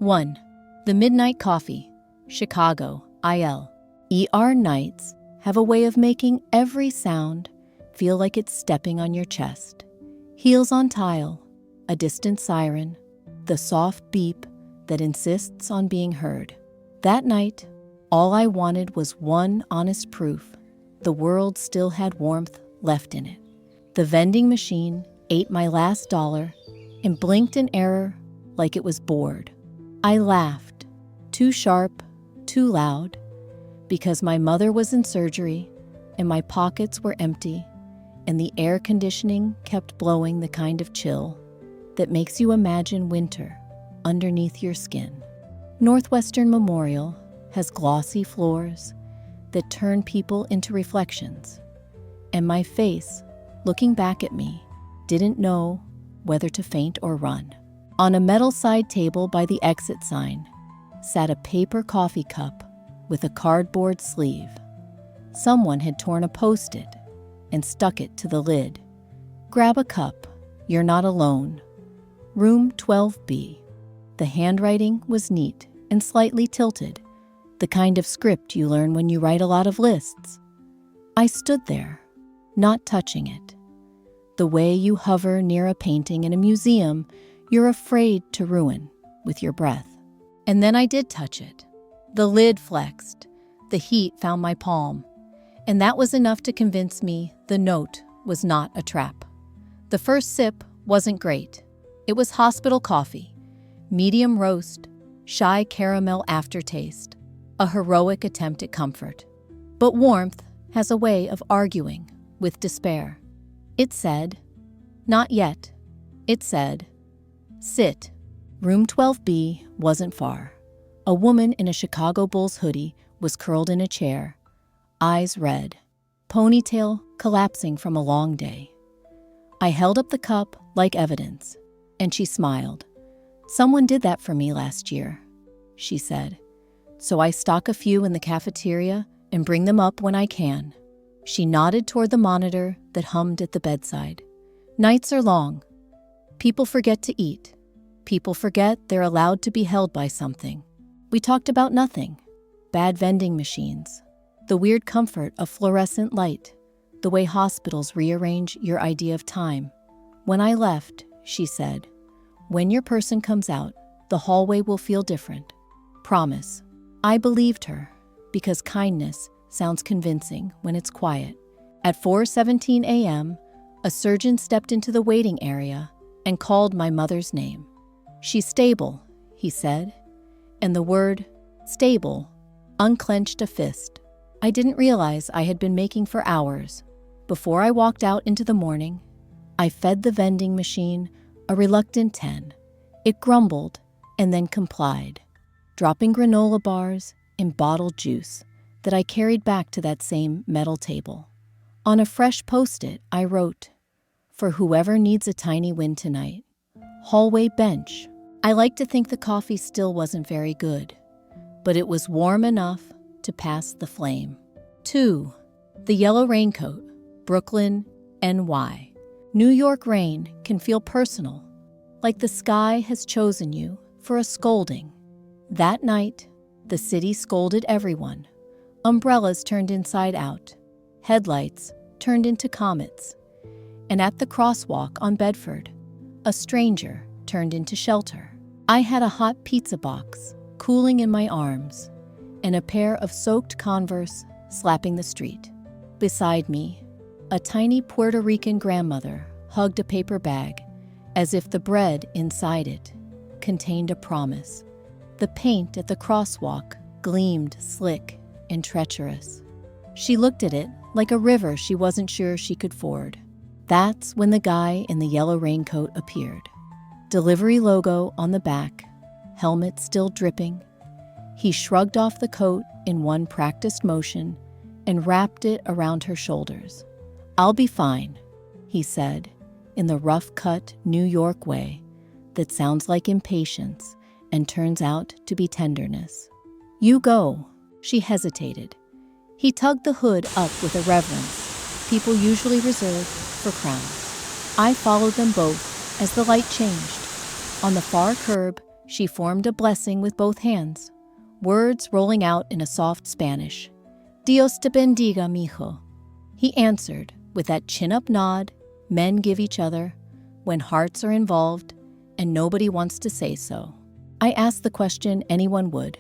1. The Midnight Coffee, Chicago, IL. ER nights have a way of making every sound feel like it's stepping on your chest. Heels on tile, a distant siren, the soft beep that insists on being heard. That night, all I wanted was one honest proof the world still had warmth left in it. The vending machine ate my last dollar and blinked in error like it was bored. I laughed, too sharp, too loud, because my mother was in surgery and my pockets were empty and the air conditioning kept blowing the kind of chill that makes you imagine winter underneath your skin. Northwestern Memorial has glossy floors that turn people into reflections, and my face, looking back at me, didn't know whether to faint or run. On a metal side table by the exit sign sat a paper coffee cup with a cardboard sleeve. Someone had torn a Post-it and stuck it to the lid. Grab a cup, you're not alone. Room 12B. The handwriting was neat and slightly tilted, the kind of script you learn when you write a lot of lists. I stood there, not touching it. The way you hover near a painting in a museum you're afraid to ruin with your breath. And then I did touch it. The lid flexed. The heat found my palm. And that was enough to convince me the note was not a trap. The first sip wasn't great. It was hospital coffee, medium roast, shy caramel aftertaste, a heroic attempt at comfort. But warmth has a way of arguing with despair. It said, "Not yet." It said, "Sit." Room 12B wasn't far. A woman in a Chicago Bulls hoodie was curled in a chair, eyes red, ponytail collapsing from a long day. I held up the cup like evidence, and she smiled. "Someone did that for me last year," she said. "So I stock a few in the cafeteria and bring them up when I can." She nodded toward the monitor that hummed at the bedside. Nights are long. People forget to eat. People forget they're allowed to be held by something. We talked about nothing. Bad vending machines. The weird comfort of fluorescent light. The way hospitals rearrange your idea of time. When I left, she said, "When your person comes out, the hallway will feel different. Promise." I believed her, because kindness sounds convincing when it's quiet. At 4:17 a.m., a surgeon stepped into the waiting area and called my mother's name. "She's stable," he said, and the word stable unclenched a fist I didn't realize I had been making for hours. Before I walked out into the morning, I fed the vending machine a reluctant 10. It grumbled and then complied, dropping granola bars and bottled juice that I carried back to that same metal table. On a fresh Post-it, I wrote, "For whoever needs a tiny win tonight, hallway bench." I like to think the coffee still wasn't very good, but it was warm enough to pass the flame. 2. The Yellow Raincoat, Brooklyn, NY. New York rain can feel personal, like the sky has chosen you for a scolding. That night, the city scolded everyone. Umbrellas turned inside out, headlights turned into comets, and at the crosswalk on Bedford, a stranger turned into shelter. I had a hot pizza box cooling in my arms and a pair of soaked Converse slapping the street. Beside me, a tiny Puerto Rican grandmother hugged a paper bag as if the bread inside it contained a promise. The paint at the crosswalk gleamed slick and treacherous. She looked at it like a river she wasn't sure she could ford. That's when the guy in the yellow raincoat appeared. Delivery logo on the back, helmet still dripping. He shrugged off the coat in one practiced motion and wrapped it around her shoulders. "I'll be fine," he said, in the rough-cut New York way that sounds like impatience and turns out to be tenderness. "You go." She hesitated. He tugged the hood up with a reverence people usually reserve for crowns. I followed them both as the light changed. On the far curb, She formed a blessing with both hands, words rolling out in a soft Spanish. Dios te bendiga, mijo. He answered with that chin-up nod men give each other when hearts are involved and nobody wants to say so. I asked the question anyone would.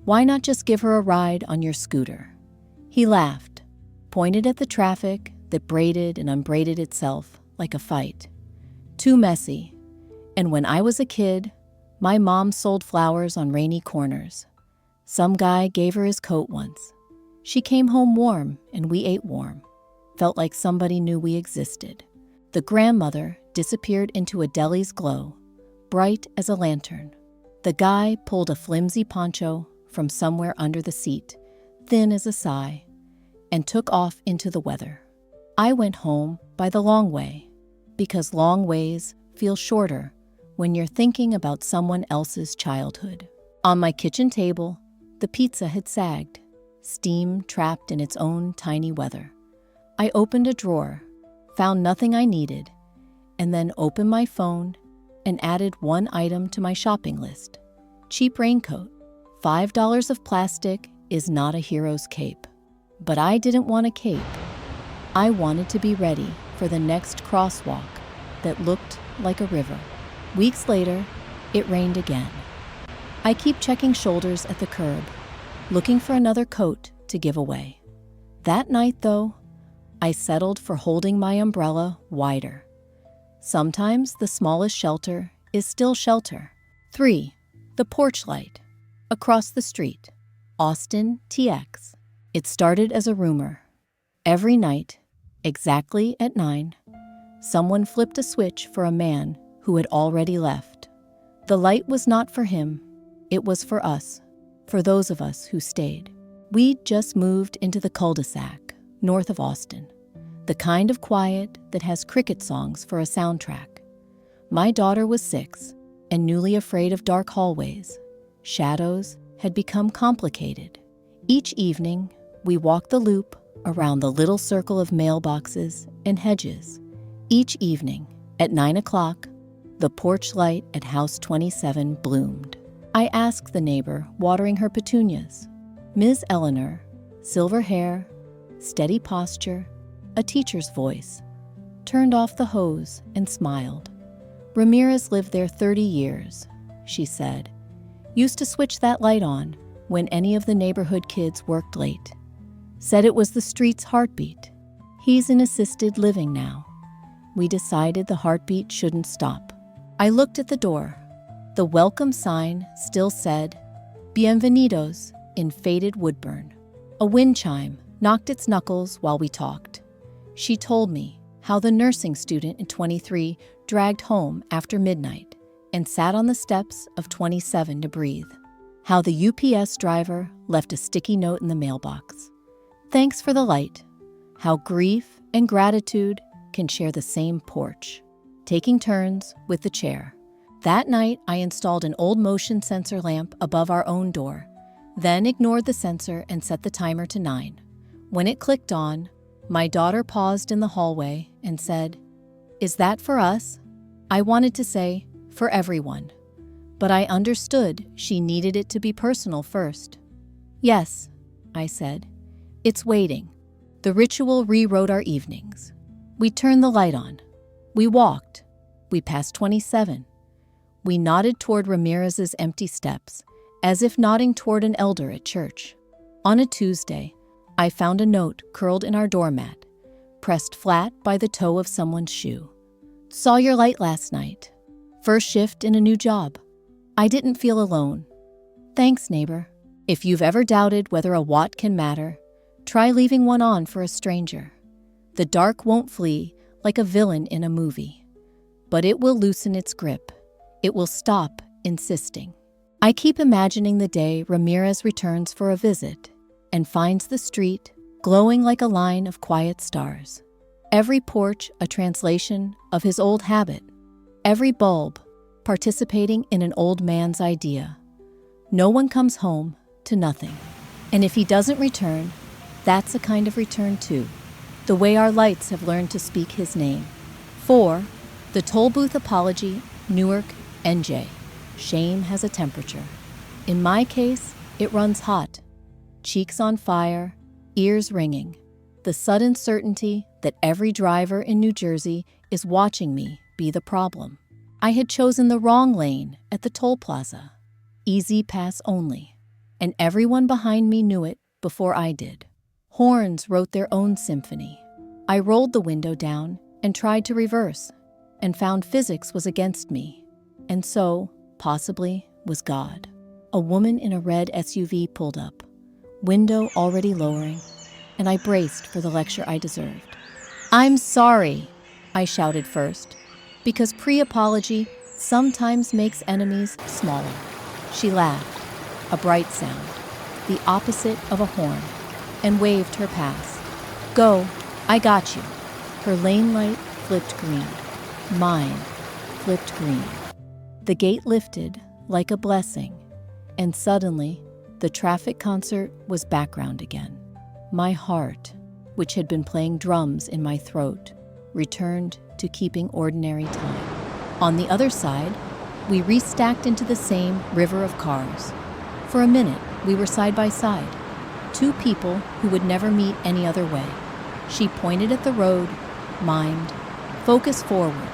Why not just give her a ride on your scooter? He laughed, pointed at the traffic that braided and unbraided itself like a fight. Too messy. And when I was a kid, my mom sold flowers on rainy corners. Some guy gave her his coat once. She came home warm and we ate warm. Felt like somebody knew we existed. The grandmother disappeared into a deli's glow, bright as a lantern. The guy pulled a flimsy poncho from somewhere under the seat, thin as a sigh, and took off into the weather. I went home by the long way, because long ways feel shorter when you're thinking about someone else's childhood. On my kitchen table, the pizza had sagged, steam trapped in its own tiny weather. I opened a drawer, found nothing I needed, and then opened my phone and added one item to my shopping list. Cheap raincoat. $5 of plastic is not a hero's cape. But I didn't want a cape. I wanted to be ready for the next crosswalk that looked like a river. Weeks later, it rained again. I keep checking shoulders at the curb, looking for another coat to give away. That night, though, I settled for holding my umbrella wider. Sometimes the smallest shelter is still shelter. 3. The porch light. Across the street. Austin, TX. It started as a rumor. Every night, exactly at 9, someone flipped a switch for a man who had already left. The light was not for him. It was for us, for those of us who stayed. We'd just moved into the cul-de-sac, north of Austin, the kind of quiet that has cricket songs for a soundtrack. My daughter was 6 and newly afraid of dark hallways. Shadows had become complicated. Each evening, we walked the loop around the little circle of mailboxes and hedges. Each evening, at 9 o'clock, the porch light at House 27 bloomed. I asked the neighbor watering her petunias. Ms. Eleanor, silver hair, steady posture, a teacher's voice, turned off the hose and smiled. Ramirez lived there 30 years, she said. Used to switch that light on when any of the neighborhood kids worked late. Said it was the street's heartbeat. He's in assisted living now. We decided the heartbeat shouldn't stop. I looked at the door. The welcome sign still said, Bienvenidos, in faded woodburn. A wind chime knocked its knuckles while we talked. She told me how the nursing student in 23 dragged home after midnight and sat on the steps of 27 to breathe. How the UPS driver left a sticky note in the mailbox. Thanks for the light. How grief and gratitude can share the same porch. Taking turns with the chair. That night, I installed an old motion sensor lamp above our own door, then ignored the sensor and set the timer to 9. When it clicked on, my daughter paused in the hallway and said, "Is that for us?" I wanted to say, "For everyone." But I understood she needed it to be personal first. "Yes," I said. "It's waiting." The ritual rewrote our evenings. We turned the light on. We walked. We passed 27. We nodded toward Ramirez's empty steps, as if nodding toward an elder at church. On a Tuesday, I found a note curled in our doormat, pressed flat by the toe of someone's shoe. "Saw your light last night. First shift in a new job. I didn't feel alone. Thanks, neighbor. If you've ever doubted whether a watt can matter, try leaving one on for a stranger. The dark won't flee like a villain in a movie, but it will loosen its grip. It will stop insisting." I keep imagining the day Ramirez returns for a visit and finds the street glowing like a line of quiet stars. Every porch a translation of his old habit. Every bulb participating in an old man's idea. No one comes home to nothing. And if he doesn't return, that's a kind of return too. The way our lights have learned to speak his name. 4. The Toll Booth Apology, Newark, NJ. shame has a temperature. In my case, it runs hot. Cheeks on fire, ears ringing. The sudden certainty that every driver in New Jersey is watching me be the problem. I had chosen the wrong lane at the toll plaza. Easy pass only. And everyone behind me knew it before I did. Horns wrote their own symphony. I rolled the window down and tried to reverse, and found physics was against me, and so, possibly, was God. A woman in a red SUV pulled up, window already lowering, and I braced for the lecture I deserved. "I'm sorry," I shouted first, because pre-apology sometimes makes enemies smaller. She laughed, a bright sound, the opposite of a horn, and waved her pass. "Go, I got you." Her lane light flipped green. Mine flipped green. The gate lifted like a blessing, and suddenly the traffic concert was background again. My heart, which had been playing drums in my throat, returned to keeping ordinary time. On the other side, we restacked into the same river of cars. For a minute, we were side by side, two people who would never meet any other way. She pointed at the road, mimed, "Focus forward."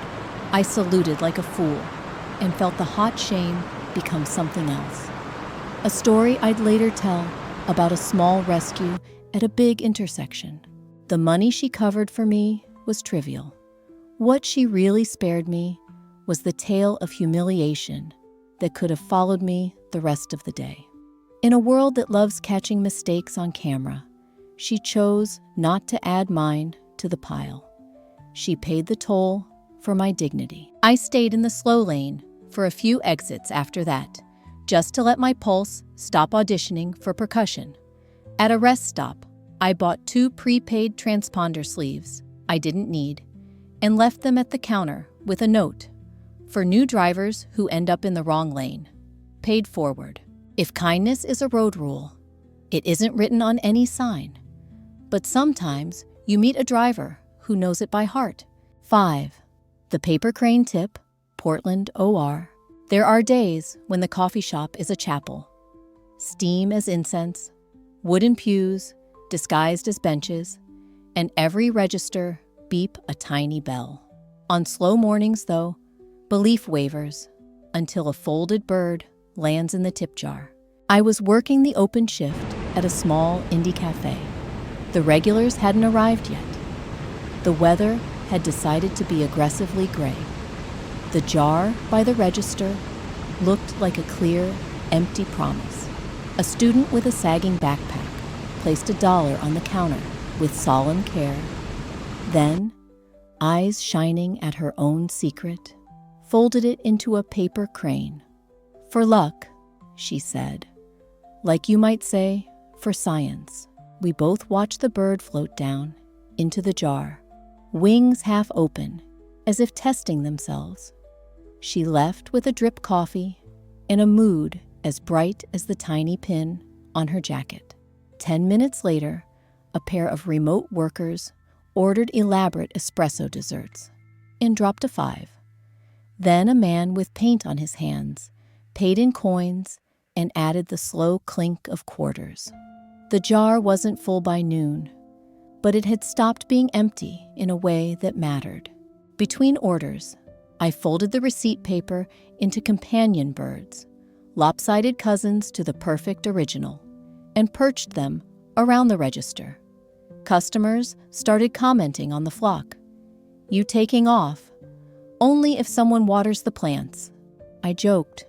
I saluted like a fool and felt the hot shame become something else. A story I'd later tell about a small rescue at a big intersection. The money she covered for me was trivial. What she really spared me was the tale of humiliation that could have followed me the rest of the day. In a world that loves catching mistakes on camera, she chose not to add mine to the pile. She paid the toll for my dignity. I stayed in the slow lane for a few exits after that, just to let my pulse stop auditioning for percussion. At a rest stop, I bought 2 prepaid transponder sleeves I didn't need and left them at the counter with a note: for new drivers who end up in the wrong lane. Paid forward. If kindness is a road rule, it isn't written on any sign. But sometimes you meet a driver who knows it by heart. 5. The paper crane tip, Portland, OR. There are days when the coffee shop is a chapel. Steam as incense, wooden pews disguised as benches, and every register beep a tiny bell. On slow mornings, though, belief wavers until a folded bird lands in the tip jar. I was working the open shift at a small indie cafe. The regulars hadn't arrived yet. The weather had decided to be aggressively gray. The jar by the register looked like a clear, empty promise. A student with a sagging backpack placed $1 on the counter with solemn care. Then, eyes shining at her own secret, folded it into a paper crane. "For luck," she said. Like you might say, for science. We both watched the bird float down into the jar, wings half open, as if testing themselves. She left with a drip coffee and a mood as bright as the tiny pin on her jacket. 10 minutes later, a pair of remote workers ordered elaborate espresso desserts and dropped a 5. Then a man with paint on his hands paid in coins and added the slow clink of quarters. The jar wasn't full by noon, but it had stopped being empty in a way that mattered. Between orders, I folded the receipt paper into companion birds, lopsided cousins to the perfect original, and perched them around the register. Customers started commenting on the flock. "You taking off? Only if someone waters the plants," I joked,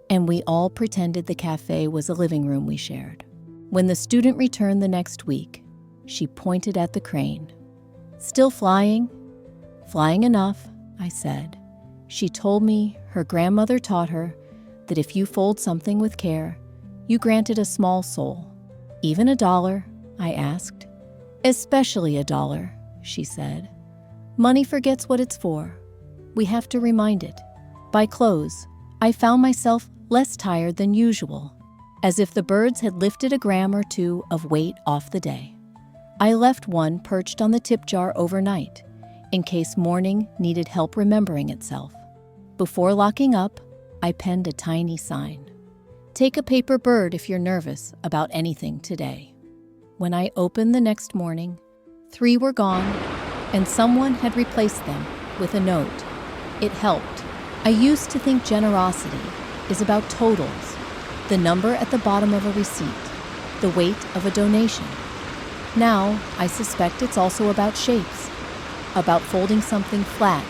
and we all pretended the cafe was a living room we shared. When the student returned the next week, she pointed at the crane. "Still flying?" "Flying enough," I said. She told me her grandmother taught her that if you fold something with care, you grant it a small soul. "Even $1?" I asked. "Especially $1, she said. "Money forgets what it's for. We have to remind it." By close, I found myself less tired than usual, as if the birds had lifted a gram or 2 of weight off the day. I left one perched on the tip jar overnight, in case morning needed help remembering itself. Before locking up, I penned a tiny sign. Take a paper bird if you're nervous about anything today. When I opened the next morning, 3 were gone, and someone had replaced them with a note. It helped. I used to think generosity is about totals, the number at the bottom of a receipt, the weight of a donation. Now, I suspect it's also about shapes, about folding something flat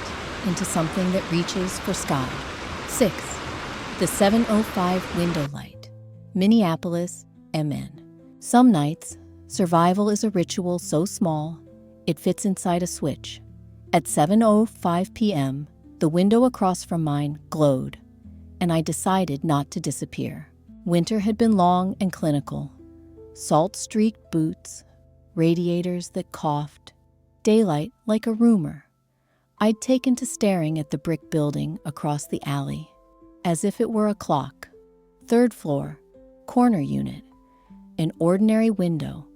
into something that reaches for sky. 6. The 7:05 window light. Minneapolis, MN. Some nights, survival is a ritual so small, it fits inside a switch. At 7:05 p.m., the window across from mine glowed, and I decided not to disappear. Winter had been long and clinical. Salt-streaked boots, radiators that coughed, daylight like a rumor. I'd taken to staring at the brick building across the alley, as if it were a clock. 3rd floor, corner unit, an ordinary window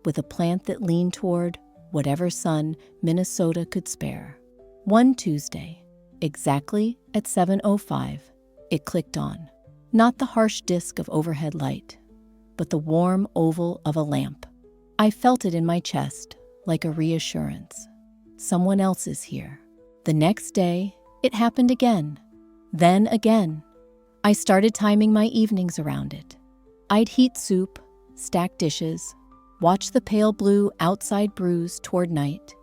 with a plant that leaned toward whatever sun Minnesota could spare. One Tuesday, exactly at 7:05, it clicked on. Not the harsh disk of overhead light, but the warm oval of a lamp. I felt it in my chest, like a reassurance. Someone else is here. The next day, it happened again. Then again. I started timing my evenings around it. I'd heat soup, stack dishes, watch the pale blue outside bruise toward night,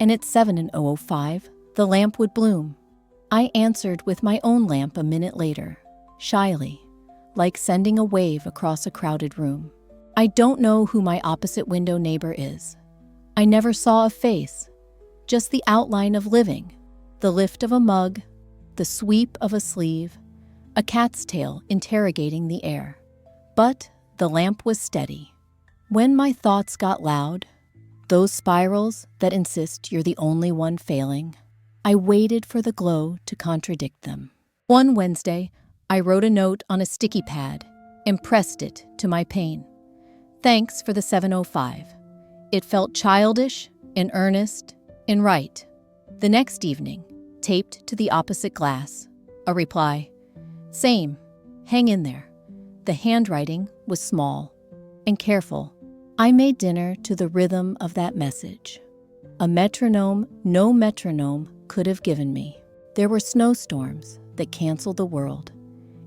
and at 7:05, the lamp would bloom. I answered with my own lamp a minute later, shyly, like sending a wave across a crowded room. I don't know who my opposite window neighbor is. I never saw a face, just the outline of living, the lift of a mug, the sweep of a sleeve, a cat's tail interrogating the air. But the lamp was steady. When my thoughts got loud, those spirals that insist you're the only one failing, I waited for the glow to contradict them. One Wednesday, I wrote a note on a sticky pad and pressed it to my pane. Thanks for the 7:05. It felt childish and earnest and right. The next evening, taped to the opposite glass, a reply. Same. Hang in there. The handwriting was small and careful. I made dinner to the rhythm of that message. A metronome no metronome could have given me. There were snowstorms that canceled the world.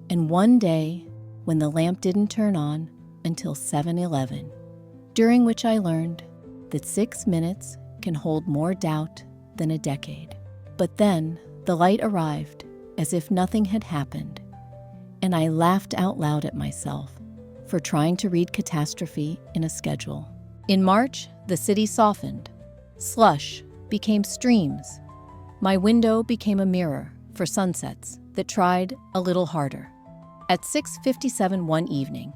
And one day, when the lamp didn't turn on until 7:11, during which I learned that 6 minutes can hold more doubt than a decade. But then the light arrived as if nothing had happened, and I laughed out loud at myself for trying to read catastrophe in a schedule. In March, the city softened. Slush became streams. My window became a mirror for sunsets that tried a little harder. At 6:57 one evening,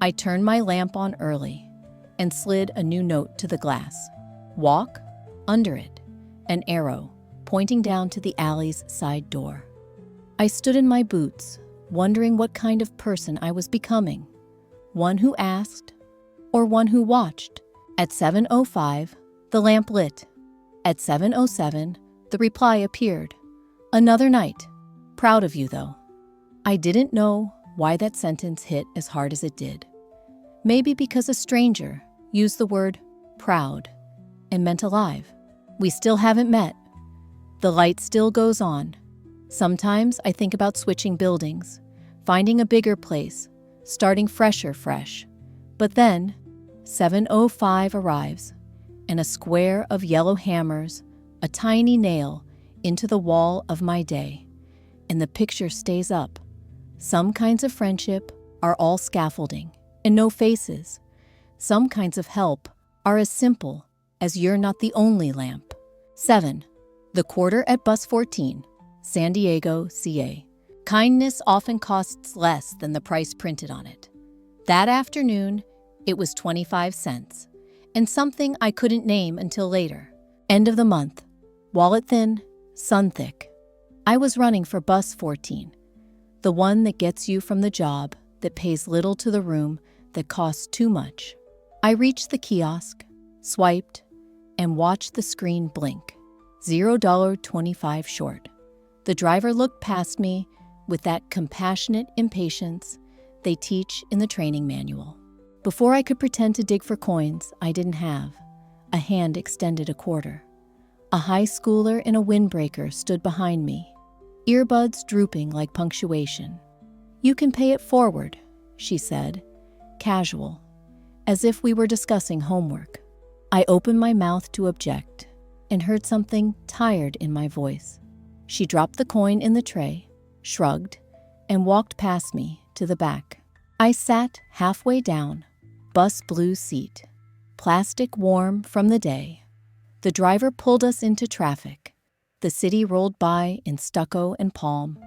I turned my lamp on early and slid a new note to the glass. Walk, under it, an arrow pointing down to the alley's side door. I stood in my boots, wondering what kind of person I was becoming. One who asked, or one who watched. At 7:05, the lamp lit. At 7:07, the reply appeared. Another night. Proud of you, though. I didn't know why that sentence hit as hard as it did. Maybe because a stranger used the word proud and meant alive. We still haven't met. The light still goes on. Sometimes I think about switching buildings, finding a bigger place, starting fresh. But then, 7:05 arrives, and a square of yellow hammers a tiny nail into the wall of my day, and the picture stays up. Some kinds of friendship are all scaffolding and no faces. Some kinds of help are as simple as you're not the only lamp. 7. The quarter at bus 14, San Diego, CA. Kindness often costs less than the price printed on it. That afternoon, it was 25 cents, and something I couldn't name until later. End of the month. Wallet thin, sun thick. I was running for bus 14, the one that gets you from the job that pays little to the room that costs too much. I reached the kiosk, swiped, and watched the screen blink. $0.25 short. The driver looked past me with that compassionate impatience they teach in the training manual. Before I could pretend to dig for coins I didn't have, a hand extended a quarter. A high schooler in a windbreaker stood behind me, earbuds drooping like punctuation. "You can pay it forward," she said, casual, as if we were discussing homework. I opened my mouth to object and heard something tired in my voice. She dropped the coin in the tray, shrugged, and walked past me to the back. I sat halfway down, bus blue seat, plastic warm from the day. The driver pulled us into traffic. The city rolled by in stucco and palm.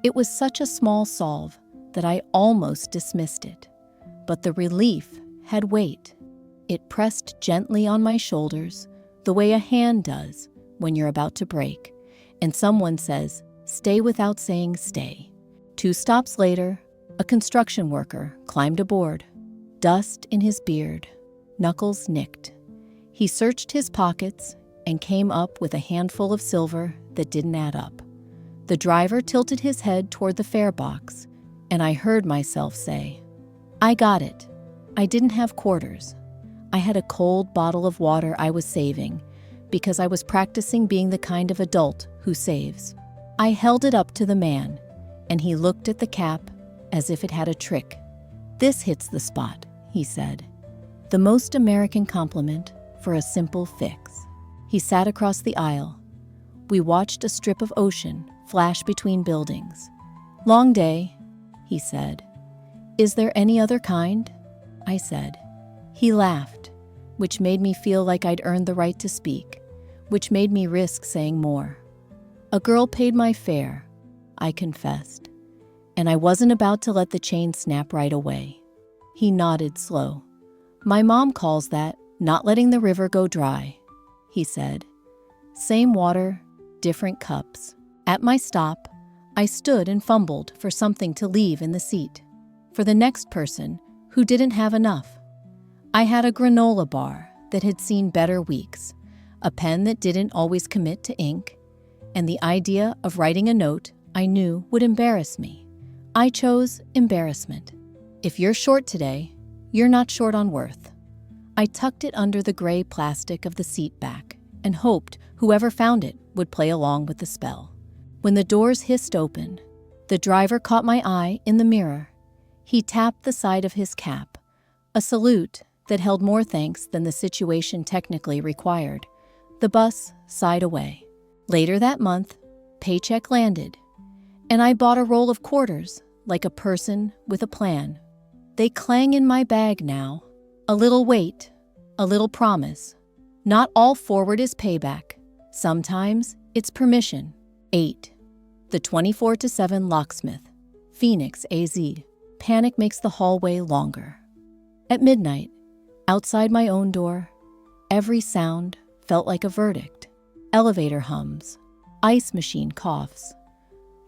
It was such a small solve that I almost dismissed it. But the relief had weight. It pressed gently on my shoulders, the way a hand does when you're about to break, and someone says, "Stay," without saying stay. 2 stops later, a construction worker climbed aboard, dust in his beard, knuckles nicked. He searched his pockets and came up with a handful of silver that didn't add up. The driver tilted his head toward the fare box, and I heard myself say, "I got it." I didn't have quarters. I had a cold bottle of water I was saving because I was practicing being the kind of adult who saves. I held it up to the man, and he looked at the cap as if it had a trick. "This hits the spot," he said. The most American compliment for a simple fix. He sat across the aisle. We watched a strip of ocean flash between buildings. "Long day," he said. "Is there any other kind?" I said. He laughed, which made me feel like I'd earned the right to speak, which made me risk saying more. "A girl paid my fare," I confessed, and I wasn't about to let the chain snap right away. He nodded slow. "My mom calls that not letting the river go dry," he said. Same water, different cups. At my stop, I stood and fumbled for something to leave in the seat. For the next person who didn't have enough. I had a granola bar that had seen better weeks, a pen that didn't always commit to ink, and the idea of writing a note I knew would embarrass me. I chose embarrassment. If you're short today, you're not short on worth. I tucked it under the gray plastic of the seat back and hoped whoever found it would play along with the spell. When the doors hissed open, the driver caught my eye in the mirror. He tapped the side of his cap, a salute that held more thanks than the situation technically required. The bus sighed away. Later that month, paycheck landed, and I bought a roll of quarters like a person with a plan. They clang in my bag now. A little wait, a little promise. Not all forward is payback. Sometimes it's permission. 8. The 24/7 locksmith. Phoenix, AZ. Panic makes the hallway longer. At midnight, outside my own door, every sound felt like a verdict. Elevator hums, ice machine coughs,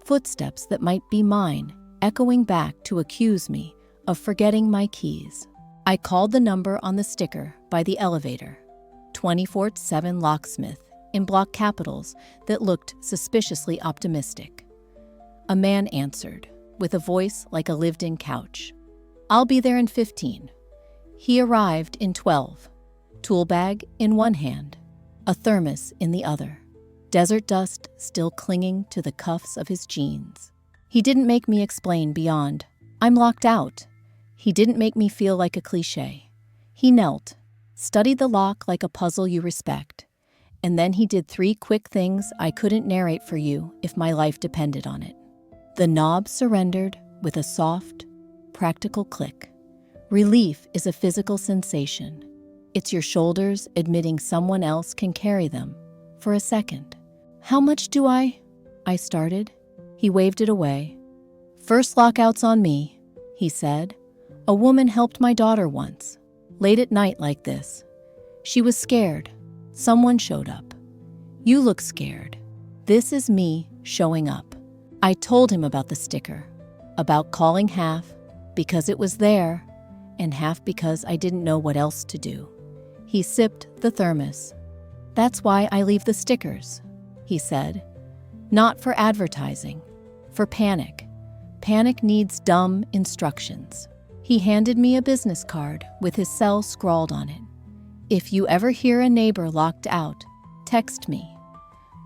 footsteps that might be mine echoing back to accuse me of forgetting my keys. I called the number on the sticker by the elevator, 24/7 locksmith, in block capitals that looked suspiciously optimistic. A man answered, with a voice like a lived-in couch. "I'll be there in 15. He arrived in 12, tool bag in one hand, a thermos in the other, desert dust still clinging to the cuffs of his jeans. He didn't make me explain beyond, "I'm locked out." He didn't make me feel like a cliche. He knelt, studied the lock like a puzzle you respect, and then he did 3 quick things I couldn't narrate for you if my life depended on it. The knob surrendered with a soft, practical click. Relief is a physical sensation. It's your shoulders admitting someone else can carry them for a second. "How much do I started. He waved it away. "First lockout's on me," he said. "A woman helped my daughter once, late at night like this. She was scared. Someone showed up. You look scared. This is me showing up." I told him about the sticker, about calling half because it was there and half because I didn't know what else to do. He sipped the thermos. "That's why I leave the stickers," he said. "Not for advertising, for panic. Panic needs dumb instructions. He handed me a business card with his cell scrawled on it. If you ever hear a neighbor locked out, text me.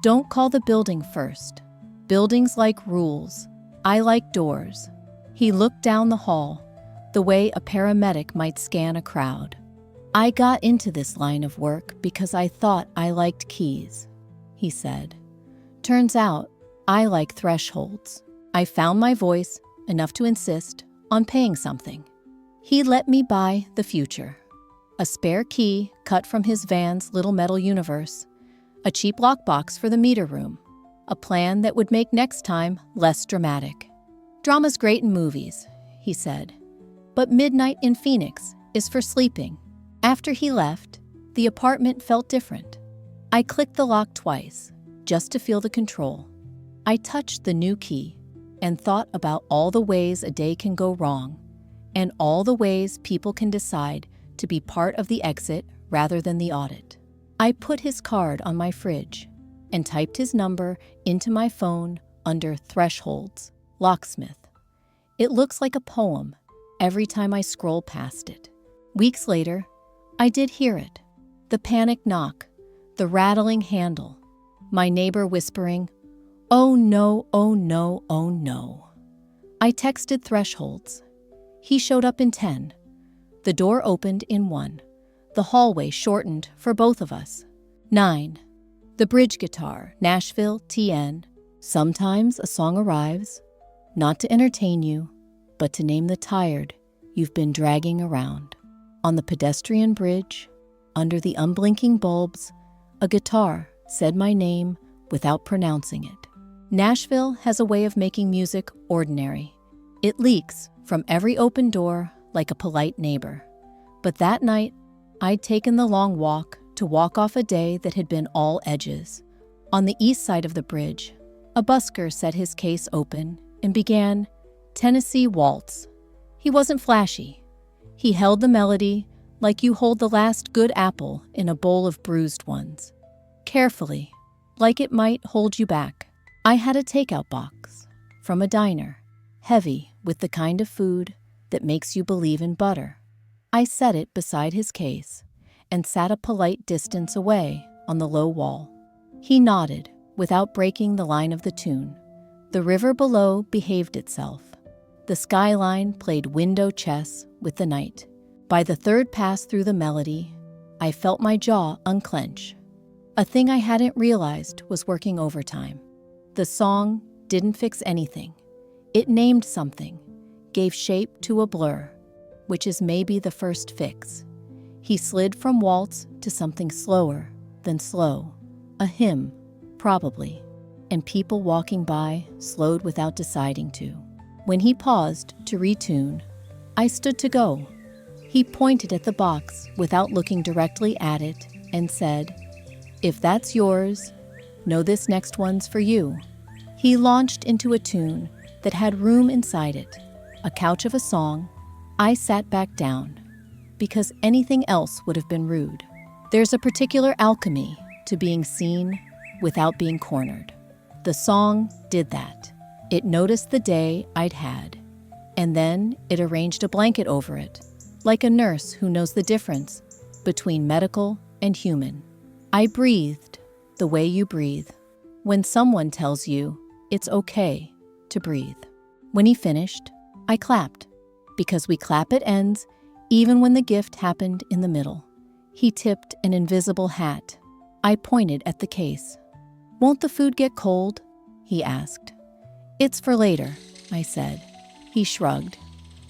Don't call the building first. Buildings like rules. I like doors. He looked down the hall, the way a paramedic might scan a crowd. I got into this line of work because I thought I liked keys, he said. Turns out, I like thresholds. I found my voice enough to insist on paying something. He let me buy the future. A spare key cut from his van's little metal universe, a cheap lockbox for the meter room, a plan that would make next time less dramatic. Drama's great in movies, he said, but midnight in Phoenix is for sleeping. After he left, the apartment felt different. I clicked the lock twice, just to feel the control. I touched the new key and thought about all the ways a day can go wrong and all the ways people can decide to be part of the exit rather than the audit. I put his card on my fridge and typed his number into my phone under Thresholds, Locksmith. It looks like a poem every time I scroll past it. Weeks later, I did hear it. The panic knock, the rattling handle, my neighbor whispering, "Oh no, oh no, oh no." I texted Thresholds. He showed up in 10. The door opened in 1. The hallway shortened for both of us. 9. The bridge guitar, Nashville, TN. Sometimes a song arrives, not to entertain you, but to name the tired you've been dragging around. On the pedestrian bridge, under the unblinking bulbs, a guitar said my name without pronouncing it. Nashville has a way of making music ordinary. It leaks from every open door like a polite neighbor. But that night, I'd taken the long walk to walk off a day that had been all edges. On the east side of the bridge, a busker set his case open and began Tennessee Waltz. He wasn't flashy. He held the melody like you hold the last good apple in a bowl of bruised ones. Carefully, like it might hold you back. I had a takeout box from a diner, heavy with the kind of food that makes you believe in butter. I set it beside his case and sat a polite distance away on the low wall. He nodded without breaking the line of the tune. The river below behaved itself. The skyline played window chess with the night. By the third pass through the melody, I felt my jaw unclench. A thing I hadn't realized was working overtime. The song didn't fix anything. It named something, gave shape to a blur, which is maybe the first fix. He slid from waltz to something slower than slow. A hymn, probably. And people walking by slowed without deciding to. When he paused to retune, I stood to go. He pointed at the box without looking directly at it and said, "If that's yours, know this next one's for you." He launched into a tune that had room inside it, a couch of a song. I sat back down, because anything else would have been rude. There's a particular alchemy to being seen without being cornered. The song did that. It noticed the day I'd had, and then it arranged a blanket over it, like a nurse who knows the difference between medical and human. I breathed the way you breathe when someone tells you it's okay to breathe. When he finished, I clapped, because we clap at ends even when the gift happened in the middle. He tipped an invisible hat. I pointed at the case. "Won't the food get cold?" he asked. "It's for later," I said. He shrugged.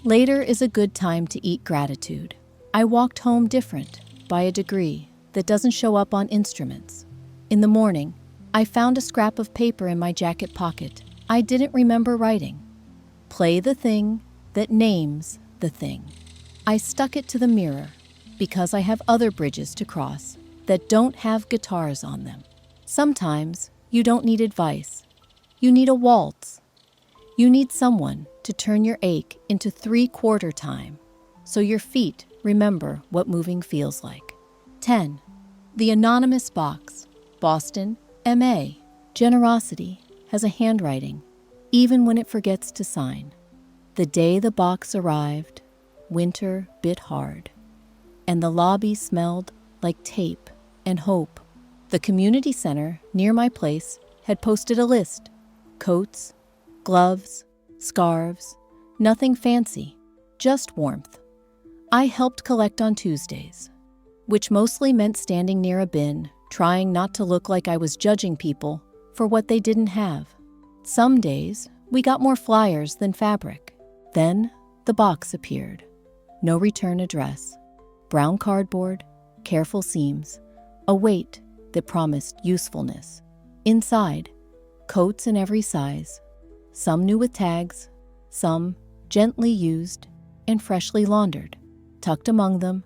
Later is a good time to eat gratitude. I walked home different, by a degree, that doesn't show up on instruments. In the morning, I found a scrap of paper in my jacket pocket I didn't remember writing. Play the thing that names the thing. I stuck it to the mirror because I have other bridges to cross that don't have guitars on them. Sometimes you don't need advice. You need a waltz. You need someone to turn your ache into 3/4 time so your feet remember what moving feels like. 10. The anonymous box, Boston, MA. Generosity has a handwriting, even when it forgets to sign. The day the box arrived, winter bit hard, and the lobby smelled like tape and hope. The community center near my place had posted a list: coats, gloves, scarves, nothing fancy, just warmth. I helped collect on Tuesdays, which mostly meant standing near a bin, trying not to look like I was judging people for what they didn't have. Some days, we got more flyers than fabric. Then, the box appeared. No return address, brown cardboard, careful seams, a weight that promised usefulness. Inside, coats in every size, some new with tags, some gently used and freshly laundered. Tucked among them,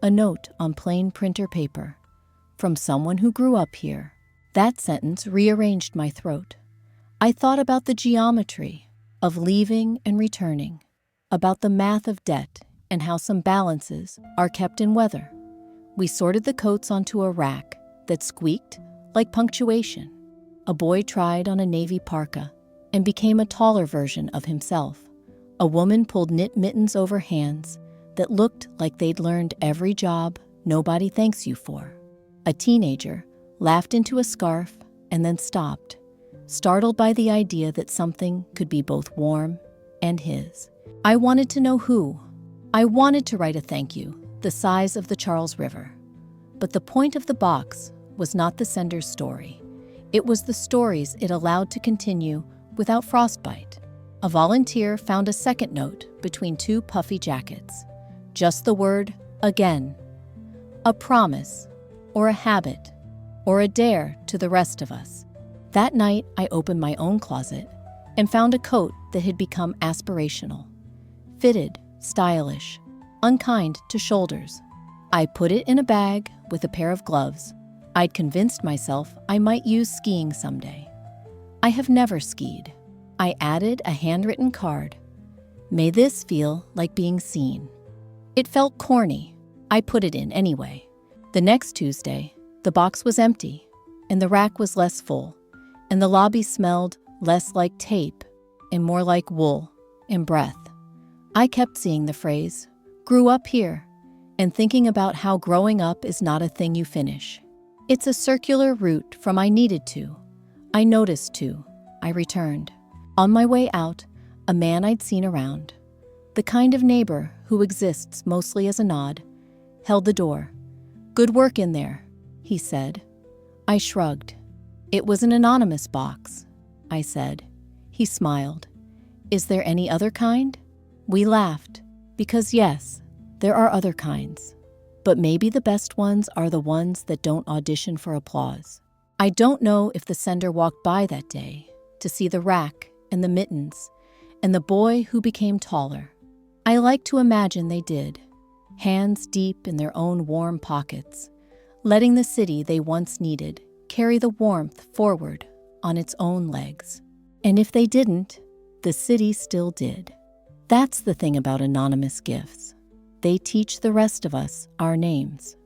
a note on plain printer paper, from someone who grew up here. That sentence rearranged my throat. I thought about the geometry of leaving and returning, about the math of debt and how some balances are kept in weather. We sorted the coats onto a rack that squeaked like punctuation. A boy tried on a navy parka and became a taller version of himself. A woman pulled knit mittens over hands that looked like they'd learned every job nobody thanks you for. A teenager laughed into a scarf and then stopped, startled by the idea that something could be both warm and his. I wanted to know who. I wanted to write a thank you, the size of the Charles River. But the point of the box was not the sender's story. It was the stories it allowed to continue without frostbite. A volunteer found a second note between two puffy jackets. Just the word, again. A promise, or a habit, or a dare to the rest of us. That night, I opened my own closet and found a coat that had become aspirational. Fitted, stylish, unkind to shoulders. I put it in a bag with a pair of gloves. I'd convinced myself I might use skiing someday. I have never skied. I added a handwritten card. May this feel like being seen. It felt corny. I put it in anyway. The next Tuesday, the box was empty, and the rack was less full, and the lobby smelled less like tape and more like wool and breath. I kept seeing the phrase, grew up here, and thinking about how growing up is not a thing you finish. It's a circular route from I needed to, I noticed to, I returned. On my way out, a man I'd seen around, the kind of neighbor who exists mostly as a nod, held the door. Good work in there, he said. I shrugged. It was an anonymous box, I said. He smiled. Is there any other kind? We laughed, because yes, there are other kinds. But maybe the best ones are the ones that don't audition for applause. I don't know if the sender walked by that day to see the rack and the mittens and the boy who became taller. I like to imagine they did, hands deep in their own warm pockets, letting the city they once needed carry the warmth forward on its own legs. And if they didn't, the city still did. That's the thing about anonymous gifts. They teach the rest of us our names.